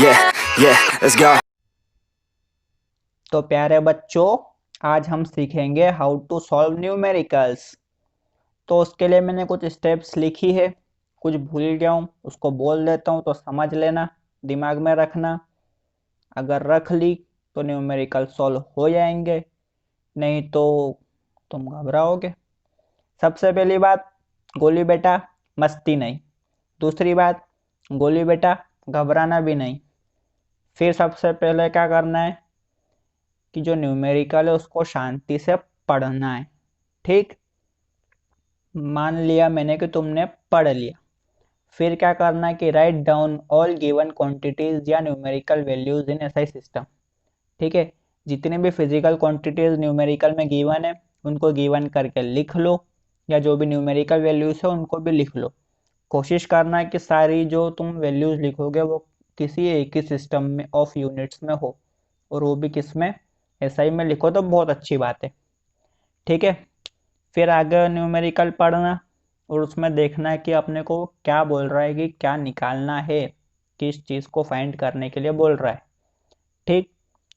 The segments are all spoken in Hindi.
Yeah, yeah, let's go. तो प्यारे बच्चों, आज हम सीखेंगे हाउ टू सॉल्व न्यूमेरिकल्स। तो उसके लिए मैंने कुछ स्टेप्स लिखी है, कुछ भूल गया हूँ उसको बोल देता हूँ तो समझ लेना, दिमाग में रखना। अगर रख ली तो न्यूमेरिकल सॉल्व हो जाएंगे, नहीं तो तुम घबराओगे। सबसे पहली बात, गोली बेटा मस्ती नहीं। दूसरी बात, गोली बेटा घबराना भी नहीं। फिर सबसे पहले क्या करना है कि जो न्यूमेरिकल है उसको शांति से पढ़ना है। ठीक, मान लिया मैंने कि तुमने पढ़ लिया। फिर क्या करना है कि write down all given quantities या numerical values in SI system. ठीक है, जितने भी फिजिकल क्वांटिटीज न्यूमेरिकल में गिवन है उनको गिवन करके लिख लो, या जो भी न्यूमेरिकल वैल्यूज है उनको भी लिख लो। कोशिश करना है कि सारी जो तुम वैल्यूज लिखोगे वो किसी एक ही सिस्टम में ऑफ यूनिट्स में हो, और वो भी किस में, एसआई में लिखो तो बहुत अच्छी बात है। ठीक है, फिर आगे न्यूमेरिकल पढ़ना और उसमें देखना है कि अपने को क्या बोल रहा है, कि क्या निकालना है, किस चीज़ को फाइंड करने के लिए बोल रहा है। ठीक,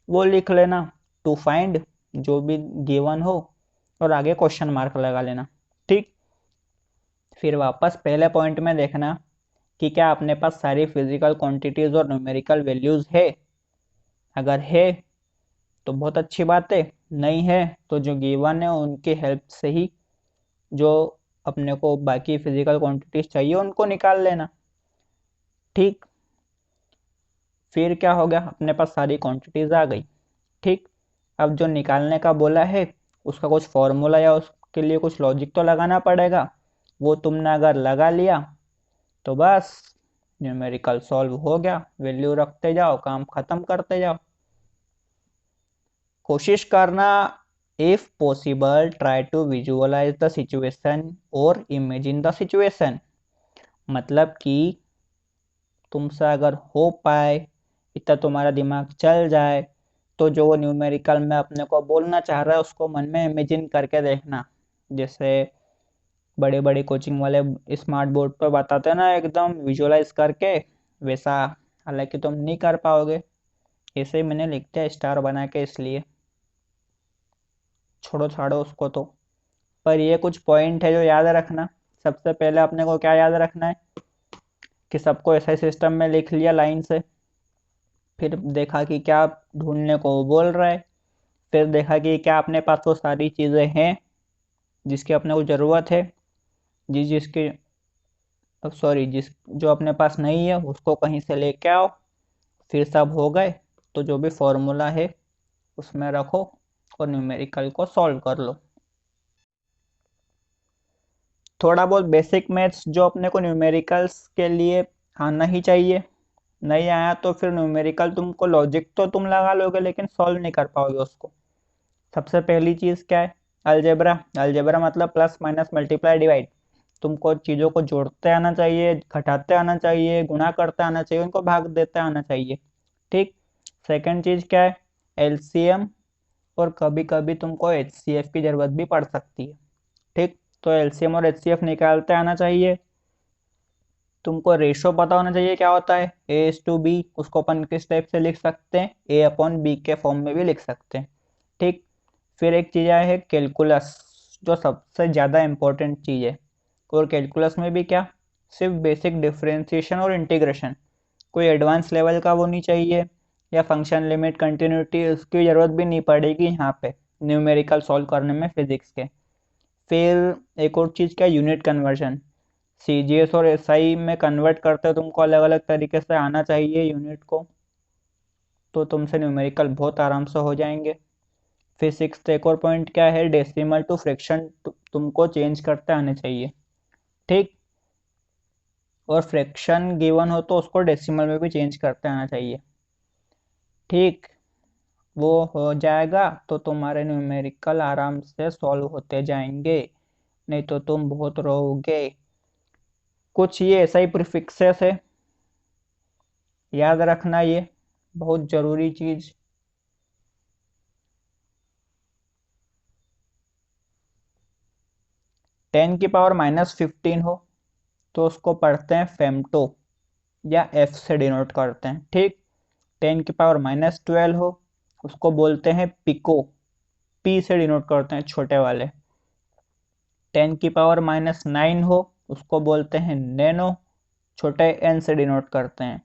वो लिख लेना, टू फाइंड जो भी गिवन हो, और आगे क्वेश्चन मार्क लगा लेना। ठीक, फिर वापस पहले पॉइंट में देखना कि क्या अपने पास सारी फिजिकल क्वांटिटीज और न्यूमेरिकल वैल्यूज है। अगर है तो बहुत अच्छी बात है, नहीं है तो जो गिवन है उनकी हेल्प से ही जो अपने को बाकी फिजिकल क्वांटिटीज चाहिए उनको निकाल लेना। ठीक, फिर क्या हो गया, अपने पास सारी क्वांटिटीज आ गई। ठीक, अब जो निकालने का बोला है उसका कुछ फॉर्मूला या उसके लिए कुछ लॉजिक तो लगाना पड़ेगा। वो तुमने अगर लगा लिया तो बस न्यूमेरिकल सॉल्व हो गया। वैल्यू रखते जाओ, काम खत्म करते जाओ। कोशिश करना, if possible try to visualise the situation और इमेजिन द सिचुएशन। मतलब कि तुमसे अगर हो पाए, इतना तुम्हारा दिमाग चल जाए, तो जो वो न्यूमेरिकल में अपने को बोलना चाह रहा है उसको मन में इमेजिन करके देखना। जैसे बड़े बड़े कोचिंग वाले स्मार्ट बोर्ड पर बताते हैं ना, एकदम विजुअलाइज करके, वैसा। हालांकि तुम नहीं कर पाओगे, ऐसे ही मैंने लिख दिया स्टार बना के, इसलिए छोड़ो छाड़ो उसको तो। पर ये कुछ पॉइंट है जो याद रखना। सबसे पहले अपने को क्या याद रखना है कि सबको ऐसे सिस्टम में लिख लिया लाइन से। फिर देखा कि क्या ढूंढने को वो बोल रहा है। फिर देखा कि क्या अपने पास वो सारी चीज़ें हैं जिसकी अपने को ज़रूरत है, जिस जिसकी सॉरी जिस जो अपने पास नहीं है उसको कहीं से लेके आओ। फिर सब हो गए तो जो भी फॉर्मूला है उसमें रखो और न्यूमेरिकल को सॉल्व कर लो। थोड़ा बहुत बेसिक मैथ्स जो अपने को न्यूमेरिकल्स के लिए आना ही चाहिए। नहीं आया तो फिर न्यूमेरिकल तुमको लॉजिक तो तुम लगा लोगे लेकिन सॉल्व नहीं कर पाओगे उसको। सबसे पहली चीज़ क्या है, अलजेब्रा। अलजेब्रा मतलब प्लस माइनस मल्टीप्लाई डिवाइड। तुमको चीज़ों को जोड़ते आना चाहिए, घटाते आना चाहिए, गुणा करते आना चाहिए, उनको भाग देते आना चाहिए। ठीक, सेकंड चीज़ क्या है, एलसीएम, और कभी कभी तुमको एचसीएफ की ज़रूरत भी पड़ सकती है। ठीक, तो एलसीएम और एचसीएफ निकालते आना चाहिए। तुमको रेशो पता होना चाहिए क्या होता है, ए इज टू बी। उसको अपन किस टाइप से लिख सकते हैं, ए अपॉन बी के फॉर्म में भी लिख सकते हैं। ठीक, फिर एक चीज़ है कैलकुलस, जो सबसे ज़्यादा इम्पोर्टेंट चीज़ है। और कैलकुलस में भी क्या, सिर्फ बेसिक डिफरेंशिएशन और इंटीग्रेशन, कोई एडवांस लेवल का वो नहीं चाहिए, या फंक्शन लिमिट कंटिन्यूटी उसकी ज़रूरत भी नहीं पड़ेगी यहाँ पे न्यूमेरिकल सॉल्व करने में फिजिक्स के। फिर एक और चीज़ क्या, यूनिट कन्वर्जन। सीजीएस और एसआई में कन्वर्ट करते तुमको अलग अलग तरीके से आना चाहिए यूनिट को, तो तुमसे न्यूमेरिकल बहुत आराम से हो जाएंगे। फिर सिक्स एक और पॉइंट क्या है, डेसिमल टू फ्रैक्शन तुमको चेंज करते आने चाहिए। ठीक, और फ्रैक्शन गिवन हो तो उसको डेसिमल में भी चेंज करते आना चाहिए। ठीक, वो हो जाएगा तो तुम्हारे न्यूमेरिकल आराम से सॉल्व होते जाएंगे, नहीं तो तुम बहुत रहोगे। कुछ ये ऐसा ही प्रीफिक्सेस है, याद रखना, ये बहुत ज़रूरी चीज़। 10⁻⁻15 हो तो उसको पढ़ते हैं फेमटो, या एफ से डिनोट करते हैं। ठीक, 10⁻12 हो उसको बोलते हैं पिको, पी से डिनोट करते हैं छोटे वाले। 10⁻9 हो उसको बोलते हैं नैनो, छोटे n से डिनोट करते हैं।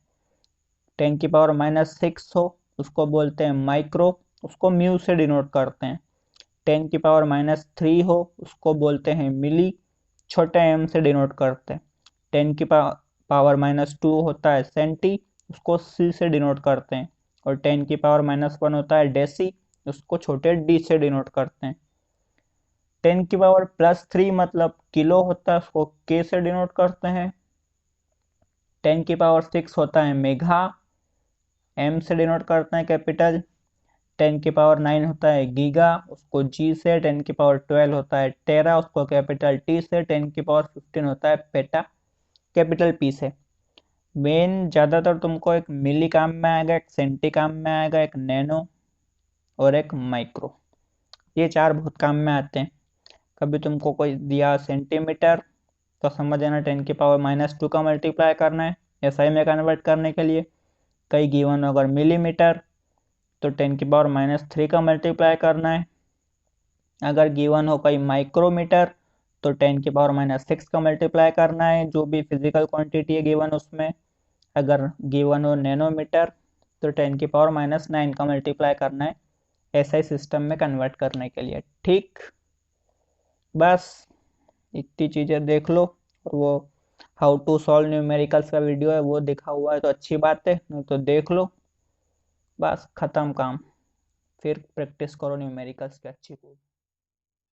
10⁻6 हो उसको बोलते हैं माइक्रो, उसको म्यू से डिनोट करते हैं। 10⁻3 हो उसको बोलते हैं मिली, छोटे m से डिनोट करते हैं। 10⁻2 होता है सेंटी, उसको c से डिनोट करते हैं। और 10⁻1 होता है डेसी, उसको छोटे d से डिनोट करते हैं। 10⁻3 मतलब किलो होता है, उसको k से डिनोट करते हैं। 10⁻6 होता है मेगा, m से डिनोट करते हैं कैपिटल। 10⁻9 होता है गीगा, उसको g से। 10⁻12 होता है टेरा, उसको कैपिटल T से। 10⁻15 होता है पेटा, कैपिटल P से। मेन ज़्यादातर तुमको एक मिली काम में आएगा, एक सेंटी काम में आएगा, एक नैनो और एक माइक्रो। ये चार बहुत काम में आते हैं। कभी तुमको कोई दिया सेंटीमीटर तो समझ जाना 10⁻2 का मल्टीप्लाई करना है SI में कन्वर्ट करने के लिए। कई गिवन अगर मिलीमीटर तो 10⁻3 का मल्टीप्लाई करना है। अगर गिवन हो कई माइक्रोमीटर तो 10⁻6 का मल्टीप्लाई करना है, जो भी फिजिकल क्वांटिटी है गिवन उसमें। अगर गिवन हो नैनोमीटर तो 10⁻9 का मल्टीप्लाई करना है SI सिस्टम में कन्वर्ट करने के लिए। ठीक, बस इतनी चीज़ें देख लो। और वो हाउ टू सॉल्व न्यूमेरिकल्स का वीडियो है वो दिखा हुआ है तो अच्छी बात है, नहीं तो देख लो। बस ख़त्म काम, फिर प्रैक्टिस करो न्यूमेरिकल्स की अच्छी खूब।